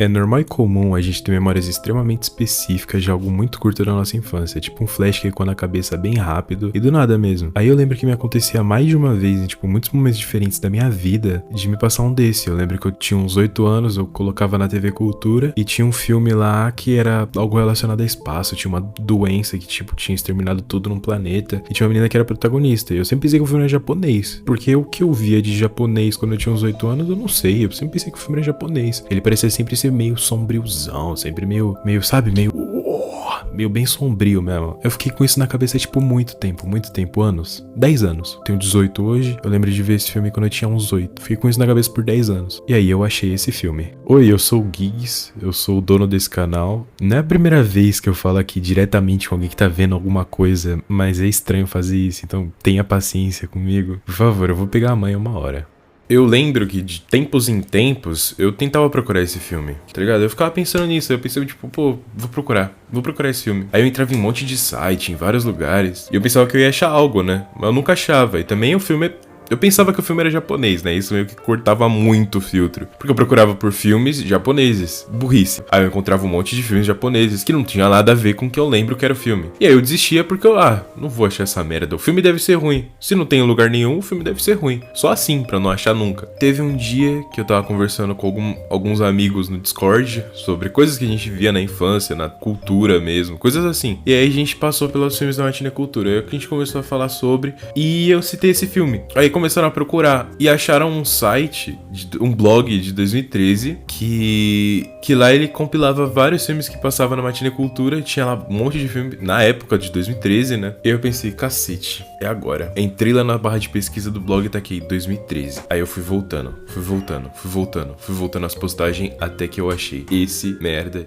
É normal e comum a gente ter memórias extremamente específicas de algo muito curto da nossa infância, tipo um flash que ficou na cabeça bem rápido e do nada mesmo. Aí eu lembro que me acontecia mais de uma vez em muitos momentos diferentes da minha vida de me passar um desse. Eu lembro que eu tinha uns 8 anos, eu colocava na TV Cultura e tinha um filme lá que era algo relacionado a espaço, tinha uma doença que tinha exterminado tudo num planeta e tinha uma menina que era protagonista. E eu sempre pensei que o filme era japonês, porque o que eu via de japonês quando eu tinha uns 8 anos eu não sei, eu sempre pensei que o filme era japonês. Ele parecia sempre ser meio sombriozão, sempre meio, sabe, meio bem sombrio mesmo. Eu fiquei com isso na cabeça, muito tempo, anos. 10 anos. Tenho 18 hoje, eu lembro de ver esse filme quando eu tinha uns 8. Fiquei com isso na cabeça por 10 anos. E aí eu achei esse filme. Oi, eu sou o Giggs, eu sou o dono desse canal. Não é a primeira vez que eu falo aqui diretamente com alguém que tá vendo alguma coisa, mas é estranho fazer isso, então tenha paciência comigo. Por favor, eu vou pegar a mãe uma hora. Eu lembro que de tempos em tempos eu tentava procurar esse filme, tá ligado? Eu ficava pensando nisso, eu pensava vou procurar esse filme. Aí eu entrava em um monte de site, em vários lugares, e eu pensava que eu ia achar algo, né? Mas eu nunca achava, e também o filme eu pensava que o filme era japonês, né? Isso meio que cortava muito o filtro. Porque eu procurava por filmes japoneses. Burrice. Aí eu encontrava um monte de filmes japoneses que não tinha nada a ver com o que eu lembro que era o filme. E aí eu desistia porque não vou achar essa merda. O filme deve ser ruim. Se não tem lugar nenhum, o filme deve ser ruim. Só assim, pra não achar nunca. Teve um dia que eu tava conversando com alguns amigos no Discord sobre coisas que a gente via na infância, na cultura mesmo, coisas assim. E aí a gente passou pelos filmes da Matinê Cultura. Aí a gente começou a falar sobre e eu citei esse filme. Aí começaram a procurar e acharam um site, um blog de 2013 que lá ele compilava vários filmes que passavam na Matinê Cultura. Tinha lá um monte de filme na época de 2013, né? E eu pensei, cacete, é agora. Entrei lá na barra de pesquisa do blog e tá aqui, 2013. Aí eu fui voltando as postagens até que eu achei esse merda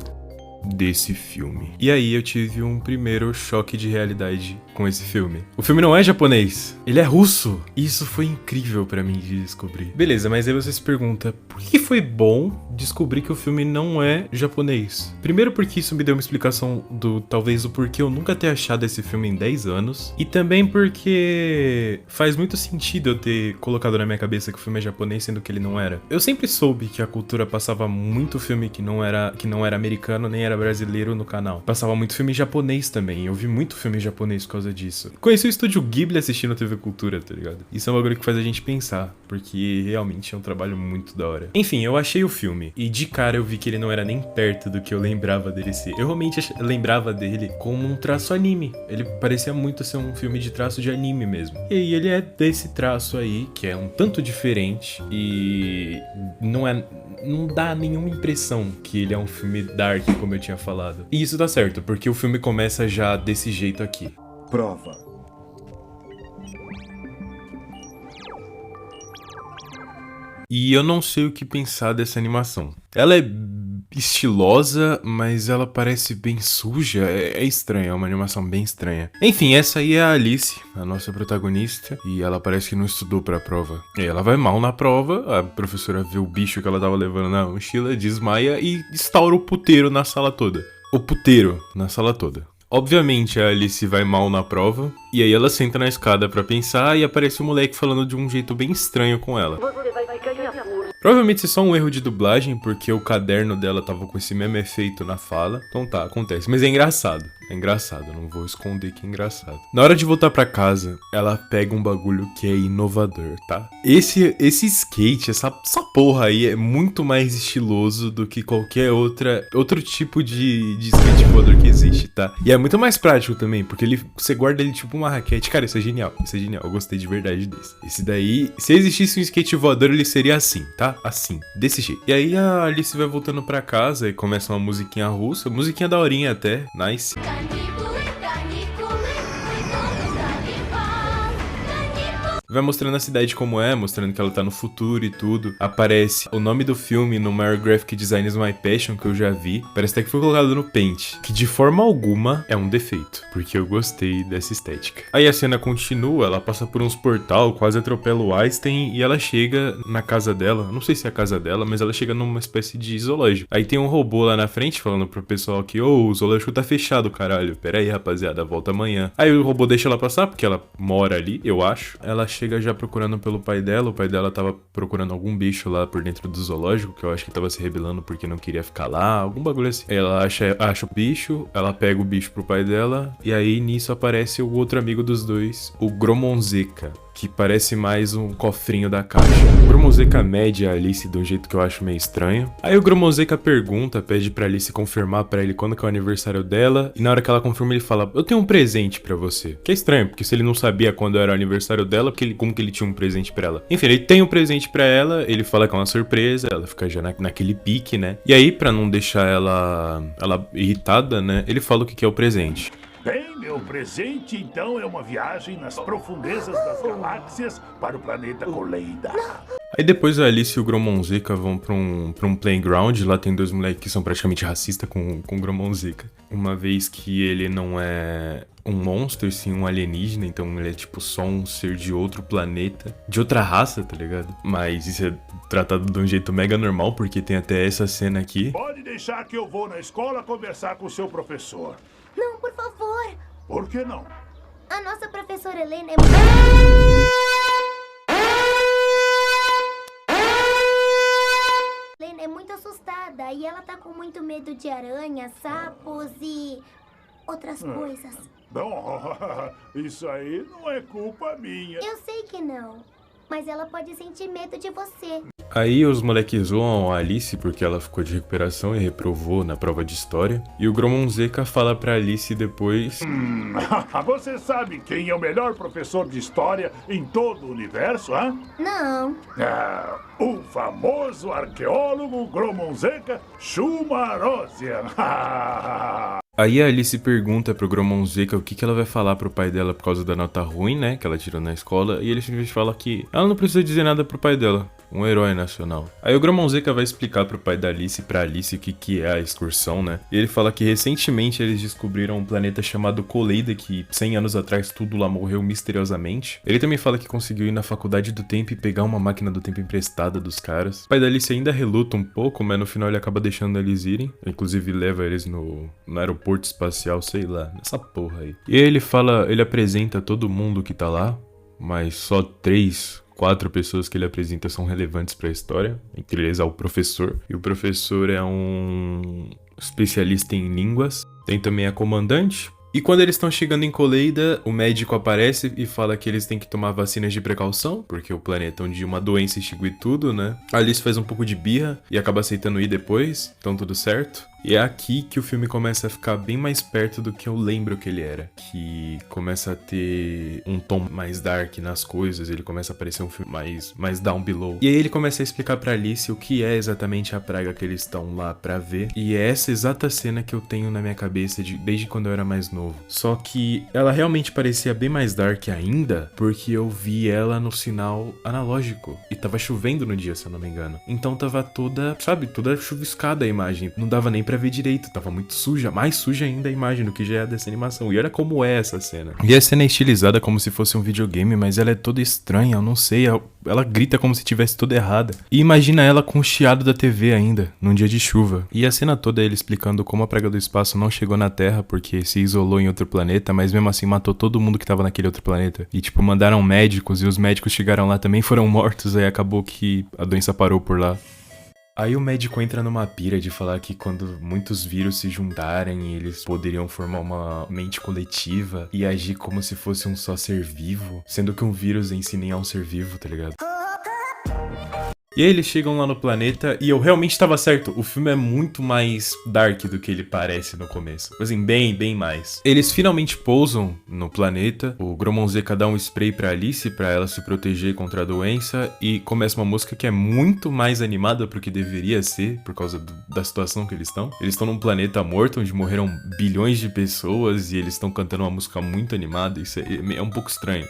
desse filme. E aí eu tive um primeiro choque de realidade com esse filme. O filme não é japonês, ele é russo. Isso foi incrível pra mim de descobrir. Beleza, mas aí você se pergunta, por que foi bom descobrir que o filme não é japonês? Primeiro porque isso me deu uma explicação talvez o porquê eu nunca ter achado esse filme em 10 anos. E também porque faz muito sentido eu ter colocado na minha cabeça que o filme é japonês, sendo que ele não era. Eu sempre soube que a cultura passava muito filme que não era americano, nem era brasileiro no canal. Passava muito filme japonês também. Eu vi muito filme japonês por causa disso. Conheci o estúdio Ghibli assistindo TV Cultura, tá ligado? Isso é um bagulho que faz a gente pensar, porque realmente é um trabalho muito da hora. Enfim, eu achei o filme e de cara eu vi que ele não era nem perto do que eu lembrava dele ser. Eu realmente lembrava dele como um traço anime. Ele parecia muito ser um filme de traço de anime mesmo. E aí ele é desse traço aí, que é um tanto diferente e não dá nenhuma impressão que ele é um filme dark, como eu tinha falado. E isso tá certo, porque o filme começa já desse jeito aqui. Prova. E eu não sei o que pensar dessa animação. Ela é estilosa, mas ela parece bem suja. É estranha, é uma animação bem estranha. Enfim, essa aí é a Alice, a nossa protagonista, e ela parece que não estudou pra prova. E ela vai mal na prova, a professora vê o bicho que ela tava levando na mochila, desmaia e instaura o puteiro na sala toda. O puteiro na sala toda. Obviamente a Alice vai mal na prova, e aí ela senta na escada pra pensar e aparece um moleque falando de um jeito bem estranho com ela. Provavelmente isso é só um erro de dublagem, porque o caderno dela tava com esse mesmo efeito na fala. Então tá, acontece. Mas é engraçado, não vou esconder que é engraçado. Na hora de voltar pra casa, ela pega um bagulho que é inovador, tá? Esse skate, essa porra aí é muito mais estiloso do que qualquer outro tipo de skate voador que existe, tá? E é muito mais prático também, porque você guarda ele tipo uma raquete. Cara, isso é genial, eu gostei de verdade desse. Esse daí, se existisse um skate voador, ele seria assim, tá? Assim, desse jeito. E aí a Alice vai voltando pra casa e começa uma musiquinha russa, musiquinha daorinha até, nice. Vai mostrando a cidade como é, mostrando que ela tá no futuro e tudo. Aparece o nome do filme no maior graphic design is My Passion que eu já vi. Parece até que foi colocado no Paint, que de forma alguma é um defeito, porque eu gostei dessa estética. Aí a cena continua, ela passa por uns portal, quase atropela o Einstein e ela chega na casa dela. Não sei se é a casa dela, mas ela chega numa espécie de zoológico. Aí tem um robô lá na frente falando pro pessoal que o zoológico tá fechado, caralho. Pera aí, rapaziada, volta amanhã. Aí o robô deixa ela passar, porque ela mora ali, eu acho. Ela chega chega já procurando pelo pai dela. O pai dela tava procurando algum bicho lá por dentro do zoológico, que eu acho que tava se rebelando porque não queria ficar lá, algum bagulho assim. Aí ela acha o bicho, ela pega o bicho pro pai dela, e aí nisso aparece o outro amigo dos dois, o Gromonzeca, que parece mais um cofrinho da caixa. O Gromonzeca mede a Alice de um jeito que eu acho meio estranho. Aí o Gromonzeca pede pra Alice confirmar pra ele quando que é o aniversário dela, e na hora que ela confirma ele fala, eu tenho um presente pra você. Que é estranho, porque se ele não sabia quando era o aniversário dela, como que ele tinha um presente pra ela? Enfim, ele tem um presente pra ela, ele fala que é uma surpresa, ela fica já naquele pique, né? E aí, pra não deixar ela irritada, né, ele fala o que é o presente. Bem, meu presente então é uma viagem nas profundezas das galáxias para o planeta Coleida. Aí depois a Alice e o Gromonzeca vão pra um playground. Lá tem dois moleques que são praticamente racistas com o Gromonzeca. Uma vez que ele não é um monstro, sim um alienígena. Então ele é tipo só um ser de outro planeta, de outra raça, tá ligado? Mas isso é tratado de um jeito mega normal, porque tem até essa cena aqui. Pode deixar que eu vou na escola conversar com o seu professor. Não, por favor. Por que não? A nossa professora Helena é muito assustada e ela tá com muito medo de aranhas, sapos e outras coisas. Bom, isso aí não é culpa minha. Eu sei que não, mas ela pode sentir medo de você. Aí os moleques zoam a Alice porque ela ficou de recuperação e reprovou na prova de história. E o Gromonzeca fala pra Alice depois... Você sabe quem é o melhor professor de história em todo o universo, hã? Não. O famoso arqueólogo Gromonzeca Shumarosian. Aí a Alice pergunta pro Gromonzeca o que ela vai falar pro pai dela por causa da nota ruim, né, que ela tirou na escola. E ele simplesmente fala que ela não precisa dizer nada pro pai dela. Um herói nacional. Aí o Gromonzeca vai explicar pro pai da Alice, pra Alice, o que é a excursão, né? E ele fala que recentemente eles descobriram um planeta chamado Coleida, que 100 anos atrás tudo lá morreu misteriosamente. Ele também fala que conseguiu ir na faculdade do tempo e pegar uma máquina do tempo emprestada dos caras. O pai da Alice ainda reluta um pouco, mas no final ele acaba deixando eles irem. Inclusive leva eles no aeroporto espacial, sei lá, nessa porra aí. E aí ele apresenta todo mundo que tá lá, mas só 4 pessoas que ele apresenta são relevantes para a história. Entre eles é o professor. E o professor é um especialista em línguas. Tem também a comandante. E quando eles estão chegando em Coleida, o médico aparece e fala que eles têm que tomar vacinas de precaução, porque o planeta é onde uma doença extingue tudo, né? A Alice faz um pouco de birra e acaba aceitando ir depois, então tudo certo. E é aqui que o filme começa a ficar bem mais perto do que eu lembro que ele era. Que começa a ter um tom mais dark nas coisas, ele começa a parecer um filme mais down below. E aí ele começa a explicar pra Alice o que é exatamente a praga que eles estão lá pra ver. E é essa exata cena que eu tenho na minha cabeça desde quando eu era mais novo. Só que ela realmente parecia bem mais dark ainda, porque eu vi ela no sinal analógico. E tava chovendo no dia, se eu não me engano. Então tava toda chuviscada a imagem. Não dava nem pra ver direito, tava muito suja, mais suja ainda a imagem do que já é dessa animação. E olha como é essa cena. E a cena é estilizada como se fosse um videogame, mas ela é toda estranha, eu não sei, ela grita como se tivesse tudo errada. E imagina ela com o chiado da TV ainda, num dia de chuva. E a cena toda é ele explicando como a praga do espaço não chegou na Terra porque se isolou em outro planeta, mas mesmo assim matou todo mundo que tava naquele outro planeta. E tipo, mandaram médicos e os médicos chegaram lá também foram mortos, aí acabou que a doença parou por lá. Aí o médico entra numa pira de falar que quando muitos vírus se juntarem, eles poderiam formar uma mente coletiva e agir como se fosse um só ser vivo, sendo que um vírus em si nem é um ser vivo, tá ligado? E aí eles chegam lá no planeta e eu realmente tava certo, o filme é muito mais dark do que ele parece no começo. Assim, bem mais. Eles finalmente pousam no planeta, o Gromonzeca dá um spray pra Alice pra ela se proteger contra a doença e começa uma música que é muito mais animada pro que deveria ser, por causa da situação que eles estão. Eles estão num planeta morto, onde morreram bilhões de pessoas e eles estão cantando uma música muito animada, isso é um pouco estranho,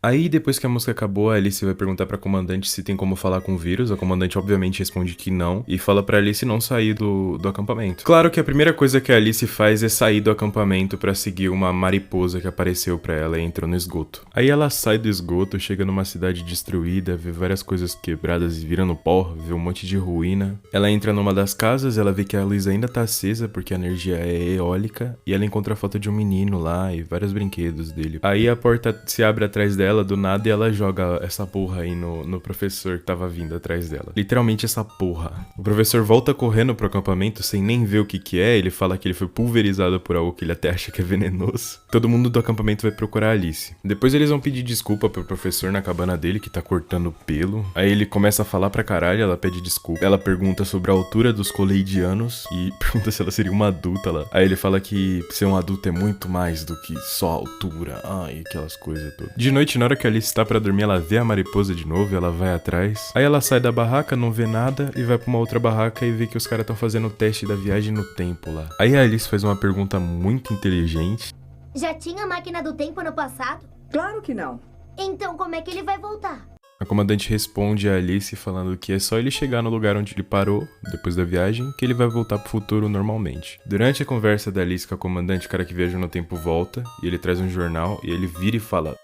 Aí, depois que a música acabou, a Alice vai perguntar pra comandante se tem como falar com o vírus. A comandante, obviamente, responde que não. E fala pra Alice não sair do acampamento. Claro que a primeira coisa que a Alice faz é sair do acampamento pra seguir uma mariposa que apareceu pra ela e entrou no esgoto. Aí ela sai do esgoto, chega numa cidade destruída, vê várias coisas quebradas e virando pó, vê um monte de ruína. Ela entra numa das casas, ela vê que a luz ainda tá acesa porque a energia é eólica. E ela encontra a foto de um menino lá e vários brinquedos dele. Aí a porta se abre atrás dela do nada e ela joga essa porra aí no professor que tava vindo atrás dela. Literalmente essa porra. O professor volta correndo pro acampamento sem nem ver o que é. Ele fala que ele foi pulverizado por algo que ele até acha que é venenoso. Todo mundo do acampamento vai procurar a Alice. Depois eles vão pedir desculpa pro professor na cabana dele que tá cortando pelo. Aí ele começa a falar pra caralho, ela pede desculpa. Ela pergunta sobre a altura dos coleidianos e pergunta se ela seria uma adulta lá. Aí ele fala que ser um adulto é muito mais do que só a altura. Ai, aquelas coisas todas. De noite, na hora que a Alice tá pra dormir, ela vê a mariposa de novo e ela vai atrás. Aí ela sai da barraca, não vê nada e vai pra uma outra barraca e vê que os caras estão fazendo o teste da viagem no tempo lá. Aí a Alice faz uma pergunta muito inteligente. Já tinha máquina do tempo no passado? Claro que não. Então como é que ele vai voltar? A comandante responde a Alice falando que é só ele chegar no lugar onde ele parou, depois da viagem, que ele vai voltar pro futuro normalmente. Durante a conversa da Alice com a comandante, o cara que viaja no tempo volta, e ele traz um jornal, e ele vira e fala: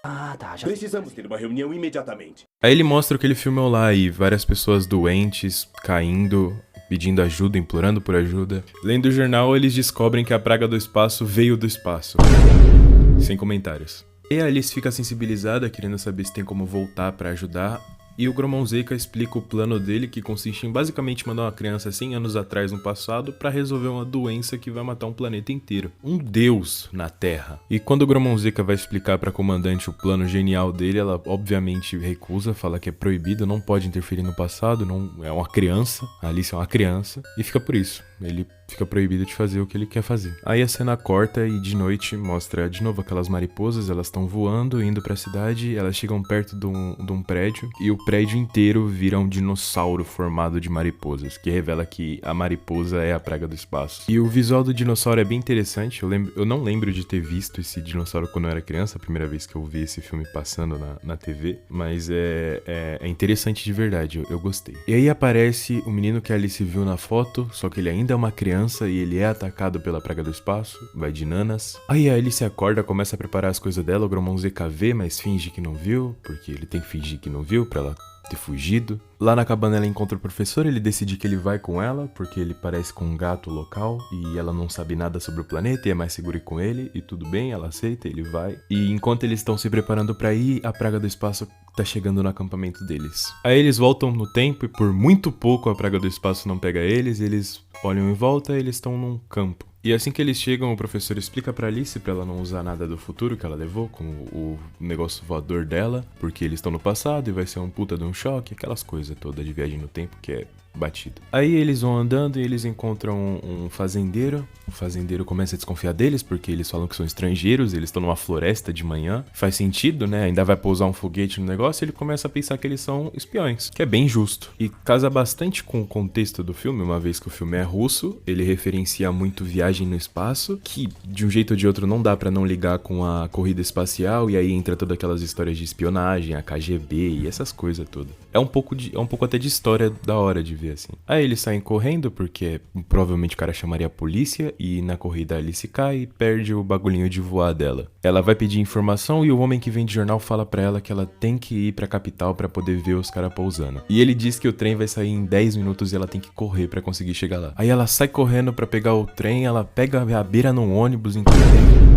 Precisamos ter uma reunião imediatamente. Aí ele mostra o que ele filmou lá, e várias pessoas doentes, caindo, pedindo ajuda, implorando por ajuda. Lendo o jornal, eles descobrem que a praga do espaço veio do espaço. Sem comentários. E a Alice fica sensibilizada, querendo saber se tem como voltar pra ajudar. E o Gromon Zeka explica o plano dele, que consiste em basicamente mandar uma criança 100 anos atrás no passado pra resolver uma doença que vai matar um planeta inteiro. Um deus na Terra. E quando o Gromon Zeka vai explicar pra comandante o plano genial dele, ela obviamente recusa, fala que é proibido, não pode interferir no passado, não é uma criança, a Alice é uma criança, e fica por isso. Ele fica proibido de fazer o que ele quer fazer. Aí a cena corta e de noite mostra de novo aquelas mariposas, elas estão voando, indo pra cidade, elas chegam perto de um prédio e o prédio inteiro vira um dinossauro formado de mariposas, que revela que a mariposa é a praga do espaço. E o visual do dinossauro é bem interessante, eu não lembro de ter visto esse dinossauro quando eu era criança, a primeira vez que eu vi esse filme passando na TV, mas é interessante de verdade, eu gostei. E aí aparece o menino que a Alice viu na foto, só que ele ainda é uma criança e ele é atacado pela praga do espaço, vai de nanas. Aí a Alice acorda, começa a preparar as coisas dela, o Gromon Zeka vê, mas finge que não viu, porque ele tem que fingir que não viu pra ela ter fugido. Lá na cabana ela encontra o professor, ele decide que ele vai com ela, porque ele parece com um gato local e ela não sabe nada sobre o planeta e é mais seguro ir com ele, e tudo bem, ela aceita, ele vai. E enquanto eles estão se preparando pra ir, a praga do espaço tá chegando no acampamento deles. Aí eles voltam no tempo e por muito pouco a praga do espaço não pega eles olham em volta e eles estão num campo. E assim que eles chegam, o professor explica pra Alice pra ela não usar nada do futuro que ela levou, como o negócio voador dela, porque eles estão no passado e vai ser um puta de um choque, aquelas coisas todas de viagem no tempo que é batido. Aí eles vão andando e eles encontram um fazendeiro. O fazendeiro começa a desconfiar deles porque eles falam que são estrangeiros, eles estão numa floresta de manhã. Faz sentido, né? Ainda vai pousar um foguete no negócio e ele começa a pensar que eles são espiões, que é bem justo. E casa bastante com o contexto do filme, uma vez que o filme é russo, ele referencia muito viagem no espaço, que de um jeito ou de outro não dá pra não ligar com a corrida espacial, e aí entra todas aquelas histórias de espionagem, a KGB e essas coisas todas. É um pouco até de história da hora de ver, assim. Aí eles saem correndo, porque provavelmente o cara chamaria a polícia, e na corrida a Alice cai e perde o bagulhinho de voar dela. Ela vai pedir informação e o homem que vende jornal fala pra ela que ela tem que ir pra capital pra poder ver os caras pousando. E ele diz que o trem vai sair em 10 minutos e ela tem que correr pra conseguir chegar lá. Aí ela sai correndo pra pegar o trem, ela pega a beira num ônibus, inclusive.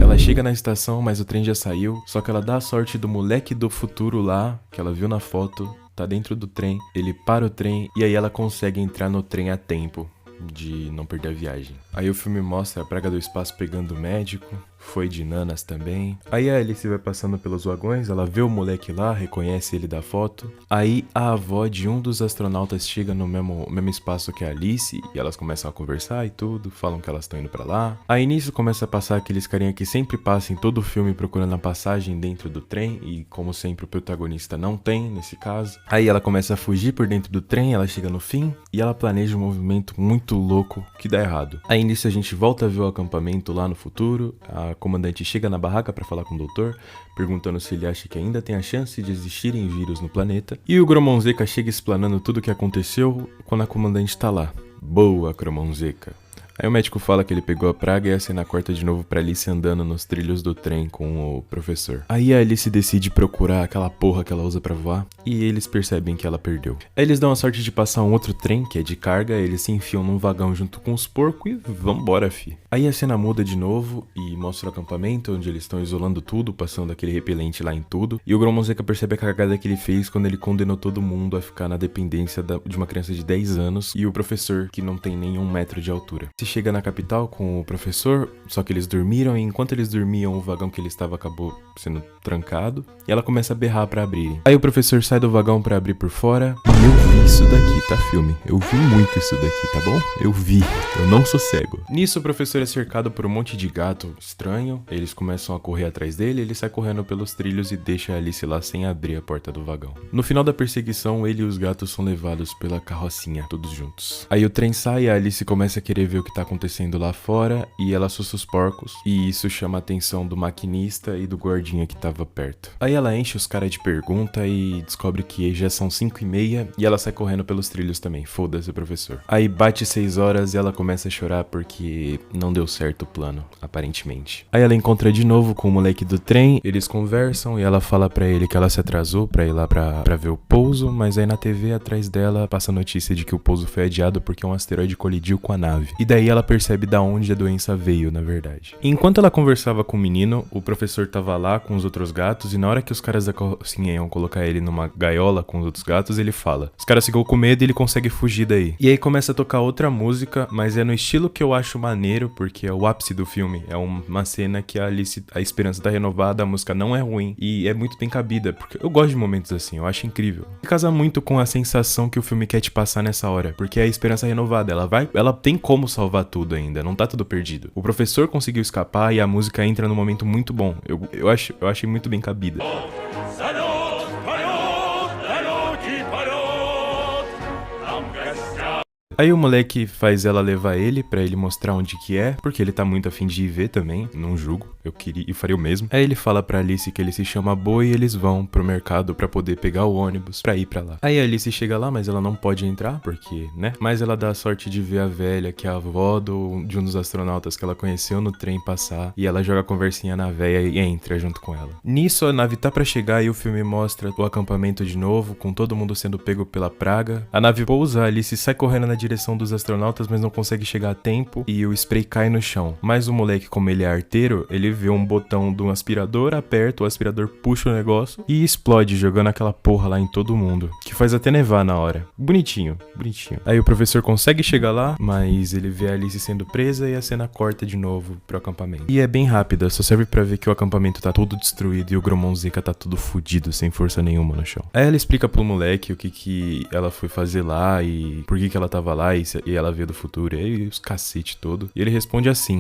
Ela chega na estação, mas o trem já saiu, só que ela dá a sorte do moleque do futuro lá, que ela viu na foto, tá dentro do trem, ele para o trem e aí ela consegue entrar no trem a tempo de não perder a viagem. Aí o filme mostra a praga do espaço pegando o médico, foi de nanas também. Aí a Alice vai passando pelos vagões, ela vê o moleque lá, reconhece ele da foto. Aí a avó de um dos astronautas chega no mesmo espaço que a Alice e elas começam a conversar e tudo, falam que elas estão indo pra lá. Aí nisso começa a passar aqueles carinha que sempre passam em todo o filme procurando a passagem dentro do trem e como sempre o protagonista não tem nesse caso. Aí ela começa a fugir por dentro do trem, ela chega no fim e ela planeja um movimento muito louco que dá errado. Aí nisso a gente volta a ver o acampamento lá no futuro, a a comandante chega na barraca pra falar com o doutor, perguntando se ele acha que ainda tem a chance de existirem vírus no planeta. E o Gromon Zeka chega explanando tudo o que aconteceu quando a comandante tá lá. Boa, Gromon Zeka. Aí o médico fala que ele pegou a praga e a cena corta de novo pra Alice andando nos trilhos do trem com o professor. Aí a Alice decide procurar aquela porra que ela usa pra voar e eles percebem que ela perdeu. Aí eles dão a sorte de passar um outro trem, que é de carga, eles se enfiam num vagão junto com os porcos e vambora, fi. Aí a cena muda de novo e mostra o acampamento onde eles estão isolando tudo, passando aquele repelente lá em tudo. E o Gromon Zeka percebe a cagada que ele fez quando ele condenou todo mundo a ficar na dependência de uma criança de 10 anos e o professor que não tem nem 1 metro de altura. Chega na capital com o professor, só que eles dormiram e enquanto eles dormiam o vagão que ele estava acabou sendo trancado e ela começa a berrar pra abrirem. Aí o professor sai do vagão pra abrir por fora e eu vi isso daqui, tá, filme? Eu vi muito isso daqui, tá bom? Eu vi, eu não sou cego. Nisso o professor é cercado por um monte de gato estranho, eles começam a correr atrás dele, ele sai correndo pelos trilhos e deixa a Alice lá sem abrir a porta do vagão. No final da perseguição, ele e os gatos são levados pela carrocinha, todos juntos. Aí o trem sai e a Alice começa a querer ver o que tá acontecendo lá fora e ela assusta os porcos e isso chama a atenção do maquinista e do guardinha que tava perto. Aí ela enche os caras de pergunta e descobre que já são 5:30 e ela sai correndo pelos trilhos também, foda-se professor. Aí bate 6 horas e ela começa a chorar porque não deu certo o plano, aparentemente. Aí ela encontra de novo com o moleque do trem, eles conversam e ela fala pra ele que ela se atrasou pra ir lá pra ver o pouso, mas aí na TV atrás dela passa a notícia de que o pouso foi adiado porque um asteroide colidiu com a nave. E daí ela percebe da onde a doença veio, na verdade. Enquanto ela conversava com o menino, o professor tava lá com os outros gatos e na hora que os caras da carrocinha iam colocar ele numa gaiola com os outros gatos, ele fala. Os caras ficam com medo e ele consegue fugir daí. E aí começa a tocar outra música, mas é no estilo que eu acho maneiro, porque é o ápice do filme. É uma cena que a Alice, a esperança tá renovada, a música não é ruim e é muito bem cabida, porque eu gosto de momentos assim, eu acho incrível. E casa muito com a sensação que o filme quer te passar nessa hora, porque é a esperança renovada, ela tem como salvar tudo ainda, não tá tudo perdido. O professor conseguiu escapar e a música entra num momento muito bom. Eu achei muito bem cabida. Aí o moleque faz ela levar ele pra ele mostrar onde que é, porque ele tá muito afim de ir ver também, não julgo, eu faria o mesmo. Aí ele fala pra Alice que ele se chama Boi e eles vão pro mercado pra poder pegar o ônibus pra ir pra lá. Aí a Alice chega lá, mas ela não pode entrar, porque, né? Mas ela dá a sorte de ver a velha, que é a avó de um dos astronautas que ela conheceu no trem passar, e ela joga a conversinha na velha e entra junto com ela. Nisso a nave tá pra chegar e o filme mostra o acampamento de novo, com todo mundo sendo pego pela praga. A nave pousa, a Alice sai correndo na direção dos astronautas, mas não consegue chegar a tempo e o spray cai no chão. Mas o moleque, como ele é arteiro, ele vê um botão de um aspirador, aperta, o aspirador puxa o negócio e explode, jogando aquela porra lá em todo mundo, que faz até nevar na hora. Bonitinho, bonitinho. Aí o professor consegue chegar lá, mas ele vê a Alice sendo presa e a cena corta de novo pro acampamento. E é bem rápida, só serve pra ver que o acampamento tá todo destruído e o Gromon Zeka tá tudo fudido, sem força nenhuma no chão. Aí ela explica pro moleque o que ela foi fazer lá e por que ela tava lá e ela veio do futuro, e aí os cacete todo. E ele responde assim: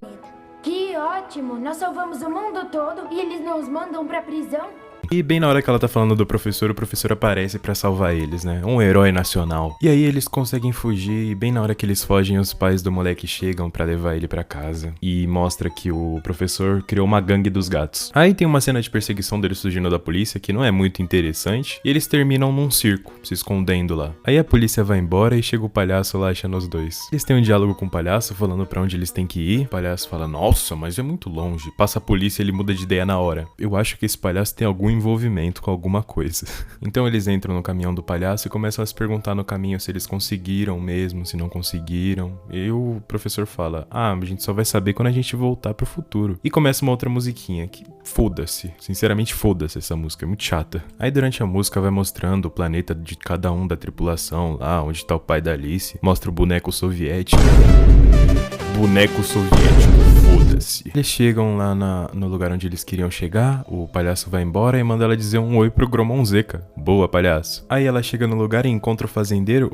que ótimo, nós salvamos o mundo todo e eles nos mandam pra prisão? E bem na hora que ela tá falando do professor, o professor aparece pra salvar eles, né? Um herói nacional. E aí eles conseguem fugir e bem na hora que eles fogem, os pais do moleque chegam pra levar ele pra casa. E mostra que o professor criou uma gangue dos gatos. Aí tem uma cena de perseguição deles fugindo da polícia que não é muito interessante. E eles terminam num circo, se escondendo lá. Aí a polícia vai embora e chega o palhaço lá achando os dois. Eles têm um diálogo com o palhaço falando pra onde eles têm que ir. O palhaço fala, nossa, mas é muito longe. Passa a polícia e ele muda de ideia na hora. Eu acho que esse palhaço tem algum envolvimento com alguma coisa. Então eles entram no caminhão do palhaço e começam a se perguntar no caminho se eles conseguiram mesmo, se não conseguiram. E o professor fala, a gente só vai saber quando a gente voltar pro futuro. E começa uma outra musiquinha que foda-se. Sinceramente foda-se essa música, é muito chata. Aí durante a música vai mostrando o planeta de cada um da tripulação lá, onde tá o pai da Alice. Mostra o boneco soviético. Boneco soviético, foda-se. Eles chegam lá no lugar onde eles queriam chegar, o palhaço vai embora e manda ela dizer um oi pro Gromon Zeka. Boa, palhaço. Aí ela chega no lugar e encontra o fazendeiro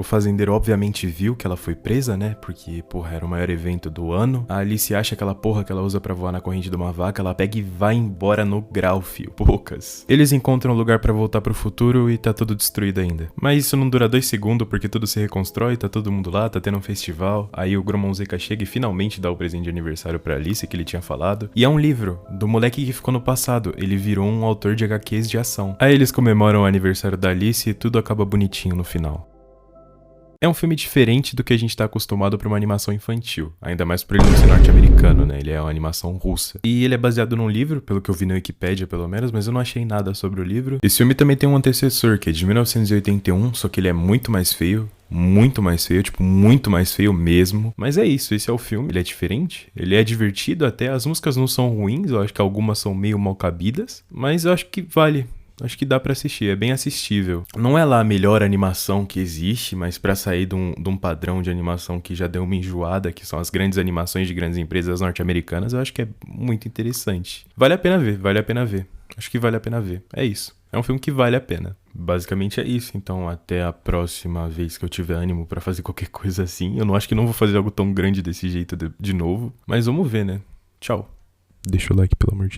obviamente viu que ela foi presa, né, porque, porra, era o maior evento do ano. A Alice acha aquela porra que ela usa pra voar na corrente de uma vaca, ela pega e vai embora no grau, fio. Poucas. Eles encontram um lugar pra voltar pro futuro e tá tudo destruído ainda. Mas isso não dura 2 segundos porque tudo se reconstrói, tá todo mundo lá, tá tendo um festival. Aí o Gromon Zeka chega e finalmente finalmente dar o presente de aniversário pra Alice que ele tinha falado. E é um livro do moleque que ficou no passado. Ele virou um autor de HQs de ação. Aí eles comemoram o aniversário da Alice e tudo acaba bonitinho no final. É um filme diferente do que a gente tá acostumado pra uma animação infantil. Ainda mais por ele não ser norte-americano, né? Ele é uma animação russa. E ele é baseado num livro, pelo que eu vi na Wikipédia, pelo menos, mas eu não achei nada sobre o livro. Esse filme também tem um antecessor, que é de 1981, só que ele é muito mais feio. Muito mais feio, tipo, muito mais feio mesmo. Mas é isso, esse é o filme. Ele é diferente, ele é divertido até. As músicas não são ruins, eu acho que algumas são meio mal cabidas. Mas eu acho que vale. Acho que dá pra assistir, é bem assistível. Não é lá a melhor animação que existe, mas pra sair de um padrão de animação que já deu uma enjoada, que são as grandes animações de grandes empresas norte-americanas, eu acho que é muito interessante. Vale a pena ver, vale a pena ver. Acho que vale a pena ver. É isso. É um filme que vale a pena. Basicamente é isso. Então até a próxima vez que eu tiver ânimo pra fazer qualquer coisa assim. Eu não acho que não vou fazer algo tão grande desse jeito de novo. Mas vamos ver, né? Tchau. Deixa o like, pelo amor de Deus.